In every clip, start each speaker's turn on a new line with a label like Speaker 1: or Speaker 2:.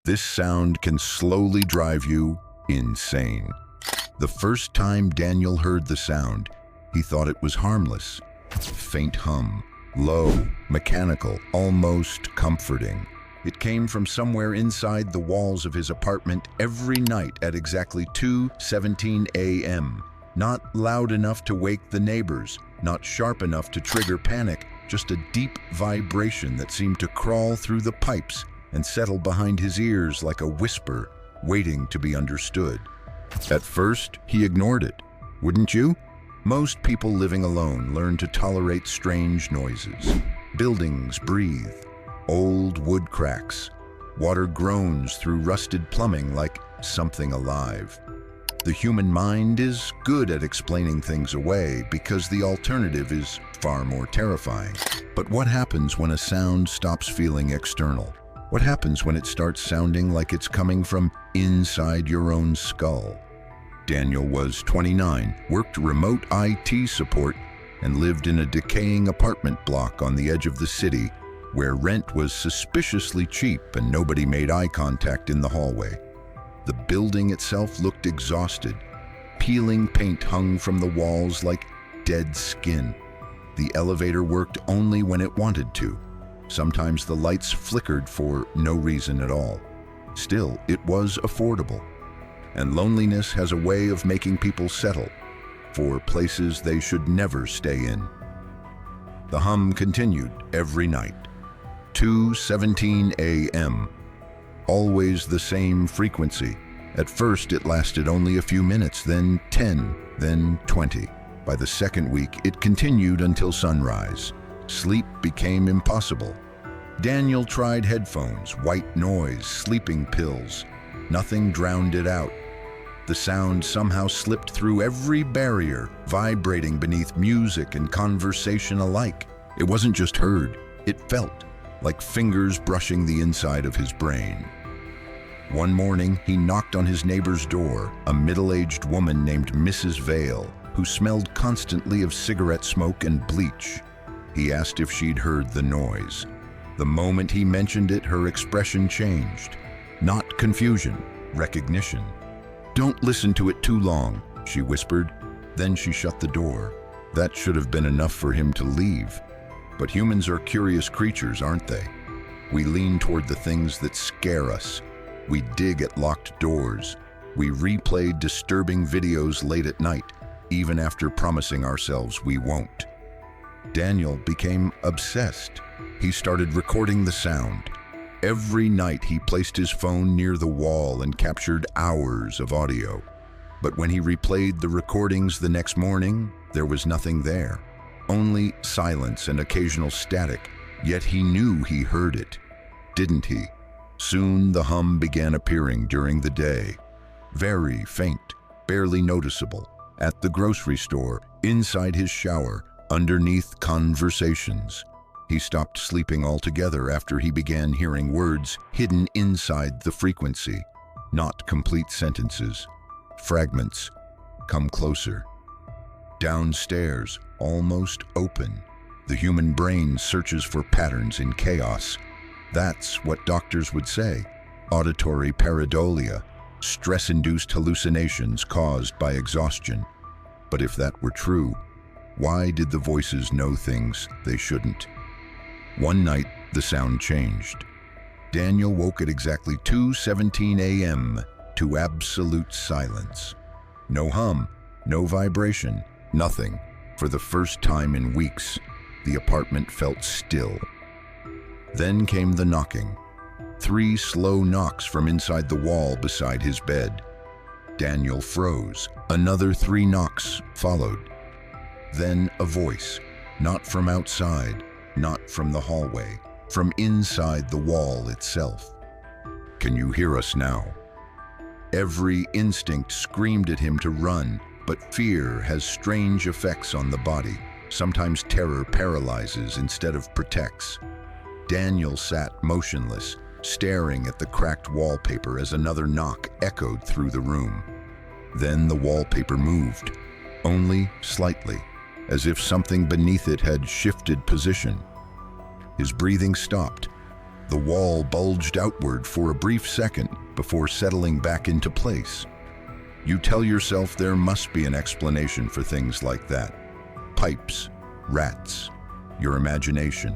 Speaker 1: This sound can slowly drive you insane. The first time Daniel heard the sound, he thought it was harmless. Faint hum, low, mechanical, almost comforting. It came from somewhere inside the walls of his apartment every night at exactly 2:17 a.m. Not loud enough to wake the neighbors, not sharp enough to trigger panic, just a deep vibration that seemed to crawl through the pipes and settle behind his ears like a whisper, waiting to be understood. At first, he ignored it. Wouldn't you? Most people living alone learn to tolerate strange noises. Buildings breathe. Old wood cracks. Water groans through rusted plumbing like something alive. The human mind is good at explaining things away because the alternative is far more terrifying. But what happens when a sound stops feeling external? What happens when it starts sounding like it's coming from inside your own skull? Daniel was 29, worked remote IT support, and lived in a decaying apartment block on the edge of the city where rent was suspiciously cheap and nobody made eye contact in the hallway. The building itself looked exhausted. Peeling paint hung from the walls like dead skin. The elevator worked only when it wanted to. Sometimes the lights flickered for no reason at all. Still, it was affordable. And loneliness has a way of making people settle for places they should never stay in. The hum continued every night. 2:17 a.m. Always the same frequency. At first it lasted only a few minutes, then 10, then 20. By the second week, it continued until sunrise. Sleep became impossible. Daniel tried headphones, white noise, sleeping pills. Nothing drowned it out. The sound somehow slipped through every barrier, vibrating beneath music and conversation alike. It wasn't just heard, it felt, like fingers brushing the inside of his brain. One morning, he knocked on his neighbor's door, a middle-aged woman named Mrs. Vale, who smelled constantly of cigarette smoke and bleach. He asked if she'd heard the noise. The moment he mentioned it, her expression changed. Not confusion, recognition. "Don't listen to it too long," she whispered. Then she shut the door. That should have been enough for him to leave. But humans are curious creatures, aren't they? We lean toward the things that scare us. We dig at locked doors. We replay disturbing videos late at night, even after promising ourselves we won't. Daniel became obsessed. He started recording the sound. Every night he placed his phone near the wall and captured hours of audio. But when he replayed the recordings the next morning, there was nothing there. Only silence and occasional static, yet he knew he heard it. Didn't he? Soon the hum began appearing during the day. Very faint, barely noticeable. At the grocery store, inside his shower, underneath conversations. He stopped sleeping altogether after he began hearing words hidden inside the frequency. Not complete sentences. Fragments. Come closer. Downstairs, almost open. The human brain searches for patterns in chaos. That's what doctors would say. Auditory pareidolia. Stress-induced hallucinations caused by exhaustion. But if that were true, why did the voices know things they shouldn't? One night, the sound changed. Daniel woke at exactly 2:17 a.m. to absolute silence. No hum, no vibration, nothing. For the first time in weeks, the apartment felt still. Then came the knocking. 3 slow knocks from inside the wall beside his bed. Daniel froze. Another 3 knocks followed. Then a voice, not from outside, not from the hallway, from inside the wall itself. "Can you hear us now?" Every instinct screamed at him to run, but fear has strange effects on the body. Sometimes terror paralyzes instead of protects. Daniel sat motionless, staring at the cracked wallpaper as another knock echoed through the room. Then the wallpaper moved, only slightly, as if something beneath it had shifted position. His breathing stopped. The wall bulged outward for a brief second before settling back into place. You tell yourself there must be an explanation for things like that. Pipes, rats, your imagination.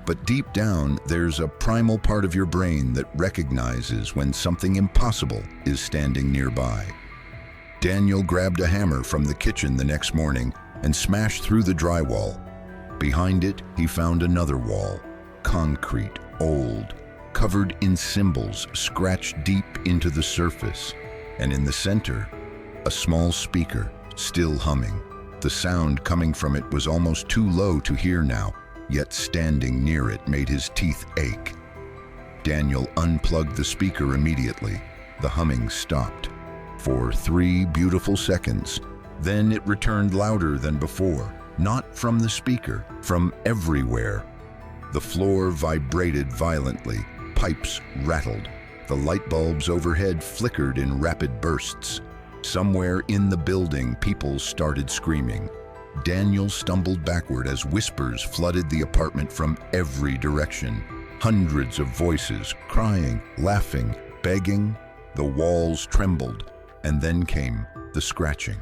Speaker 1: But deep down, there's a primal part of your brain that recognizes when something impossible is standing nearby. Daniel grabbed a hammer from the kitchen the next morning and smashed through the drywall. Behind it, he found another wall, concrete, old, covered in symbols scratched deep into the surface. And in the center, a small speaker, still humming. The sound coming from it was almost too low to hear now, yet standing near it made his teeth ache. Daniel unplugged the speaker immediately. The humming stopped. For 3 beautiful seconds. Then it returned louder than before, not from the speaker, from everywhere. The floor vibrated violently, pipes rattled. The light bulbs overhead flickered in rapid bursts. Somewhere in the building, people started screaming. Daniel stumbled backward as whispers flooded the apartment from every direction. Hundreds of voices, crying, laughing, begging. The walls trembled, and then came the scratching.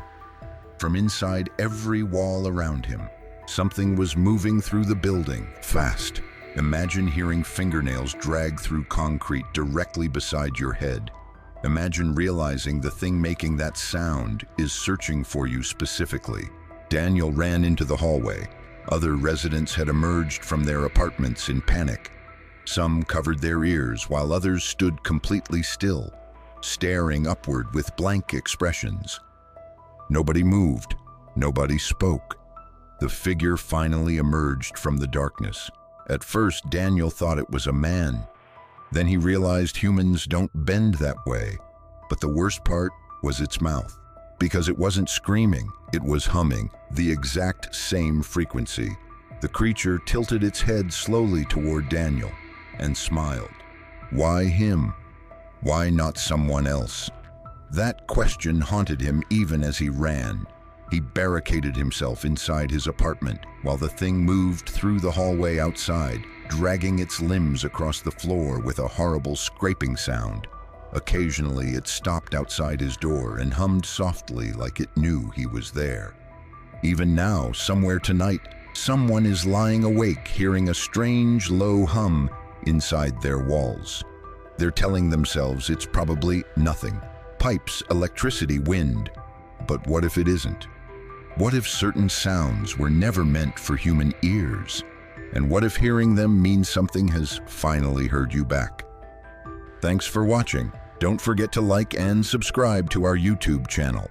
Speaker 1: From inside every wall around him, something was moving through the building, fast. Imagine hearing fingernails drag through concrete directly beside your head. Imagine realizing the thing making that sound is searching for you specifically. Daniel ran into the hallway. Other residents had emerged from their apartments in panic. Some covered their ears while others stood completely still, staring upward with blank expressions. Nobody moved. Nobody spoke. The figure finally emerged from the darkness. At first, Daniel thought it was a man. Then he realized humans don't bend that way. But the worst part was its mouth. Because it wasn't screaming, it was humming, the exact same frequency. The creature tilted its head slowly toward Daniel and smiled. Why him? Why not someone else? That question haunted him even as he ran. He barricaded himself inside his apartment while the thing moved through the hallway outside, dragging its limbs across the floor with a horrible scraping sound. Occasionally, it stopped outside his door and hummed softly like it knew he was there. Even now, somewhere tonight, someone is lying awake hearing a strange, low hum inside their walls. They're telling themselves it's probably nothing. Pipes, electricity, wind. But what if it isn't? What if certain sounds were never meant for human ears? And what if hearing them means something has finally heard you back? Thanks for watching. Don't forget to like and subscribe to our YouTube channel.